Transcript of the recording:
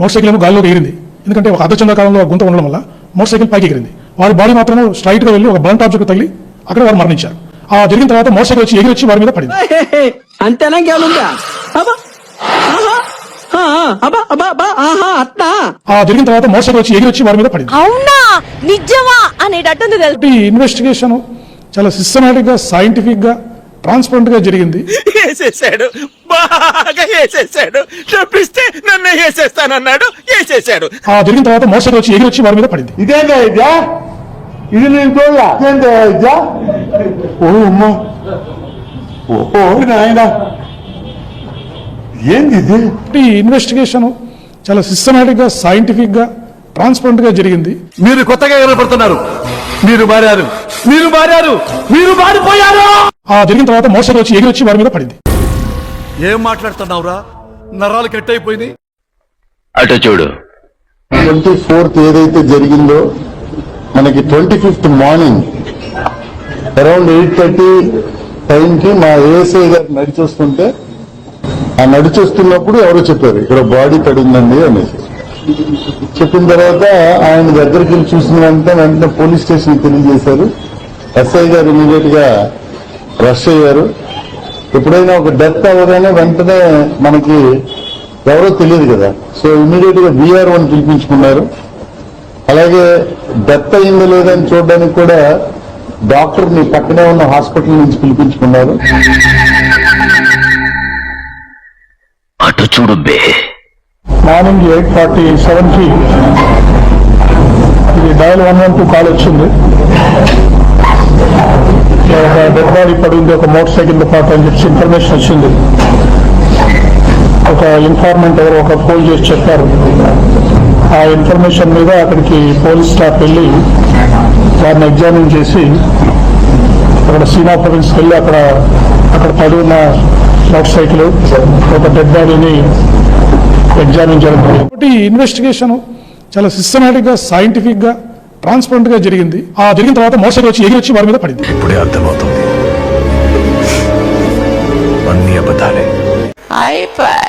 Motor cycle ఏమో గాల్లోకి ఎగిరింది. ఎందుకంటే ఒక అర్ధచంద్రకాలంలో గుంత ఉండడం వల్ల మోటార్ సైకిల్ పైకి ఎగిరింది. వారి బాడీ మాత్రం స్ట్రైట్ గా వెళ్ళి ఒక బ్లంట్ ఆబ్జెక్ట్ తగిలి అక్కడ వారు మరణించారు. ఆ జరిగిన తర్వాత మోటార్ సైకిల్ వచ్చి ఎగిరి వచ్చి వారి మీద పడింది. అంతేనా? ఆ జరిగిన తర్వాత మోటార్ సైకిల్ వచ్చి ఎగిరి వచ్చి వారి మీద పడింది. అవునా నిజమా అనేటట్టుంది. ఇన్వెస్టిగేషన్ చాలా సిస్టమాటిక్ గా, సైంటిఫిక్ గా, ట్రాన్స్పరెంట్ గా జరిగింది. వేసేసాడు, బాగా వేసేసాడు. డబ్బిస్తే నన్ను వేసేస్తానన్నాడు, వేసేసాడు. ఆ జరిగిన తర్వాత మోటార్ సైకిల్ వచ్చి ఎగిరి వచ్చి వారి మీద పడింది. ఇదేందా ఇద్యా? ఇది నేను చూడలా. ఇదేందా ఇద్యా? ఓ అమ్మ, ఓ నాయన, ఏంది ఇది? ఇన్వెస్టిగేషన్ చాలా సిస్టమాటిక్ గా, సైంటిఫిక్ గా, ట్రాన్స్పరెంట్ గా జరిగింది. మీరు కొత్తగా ఏర్పడుతున్నారు. మీరు మారారు, మీరు మారారు, మీరు మారిపోయారు. ఆ జరిగిన తర్వాత మోటార్ సైకిల్ వచ్చి ఎగిరి వచ్చి వారి మీద పడింది. ఏం మాట్లాడుతున్నావురా? నరాలు కట్ అయిపోయింది. అటు చూడు. 24th ఏదైతే జరిగిందో మనకి 25th మార్నింగ్ అరౌండ్ 8:30 టైంకి మా ఏఎస్ఐ గారు నడిచొస్తుంటే, ఆ నడిచొస్తున్నప్పుడు ఎవరో చెప్పారు ఇక్కడ బాడీ పడిందండి అనేసి. చెప్పిన తర్వాత ఆయన దగ్గరికి వెళ్ళి చూసిన వెంటనే పోలీస్ స్టేషన్ తెలియజేశారు. ఎస్ఐ గారు ఇమీడియట్ గా రష్ అయ్యారు. ఎప్పుడైనా ఒక డెత్ అవ్వగానే వెంటనే మనకి ఎవరో తెలియదు కదా, సో ఇమీడియట్ గా VR1 పిలిపించుకున్నారు. అలాగే డెత్ అయిందో లేదని చూడడానికి కూడా డాక్టర్ ని పక్కనే ఉన్న హాస్పిటల్ నుంచి పిలిపించుకున్నారు. అటు చూడు బే. మార్నింగ్ 8:47కి ఇది డయల్ 112 కాల్ వచ్చింది. ఒక డెడ్ బాడీ పడింది ఒక మోటార్ సైకిల్ పాటు అని చెప్పి ఇన్ఫర్మేషన్ వచ్చింది. ఒక ఇన్ఫార్మెంట్ ఎవరు ఒక ఫోన్ చేసి చెప్పారు. ఆ ఇన్ఫర్మేషన్ మీద అక్కడికి పోలీస్ స్టాఫ్ వెళ్ళి వారిని ఎగ్జామిన్ చేసి అక్కడ సీన్ ఆఫ్ ఫోరెన్సిక్ వెళ్ళి అక్కడ పడి ఉన్న మోటార్ సైకిల్ ఒక డెడ్ బాడీని ఎగ్జామిన్ చేయడం జరిగింది. ఇన్వెస్టిగేషన్ చాలా సిస్టమాటిక్ గా, సైంటిఫిక్ గా, ట్రాన్స్పరెంట్ గా జరిగింది. ఆ జరిగిన తర్వాత మోటార్ సైకిల్ వచ్చి ఎగిరి వచ్చి వారి మీద పడింది. ఇప్పుడే అర్థమవుతుంది, అన్ని అబద్ధాలే. అయిపోయి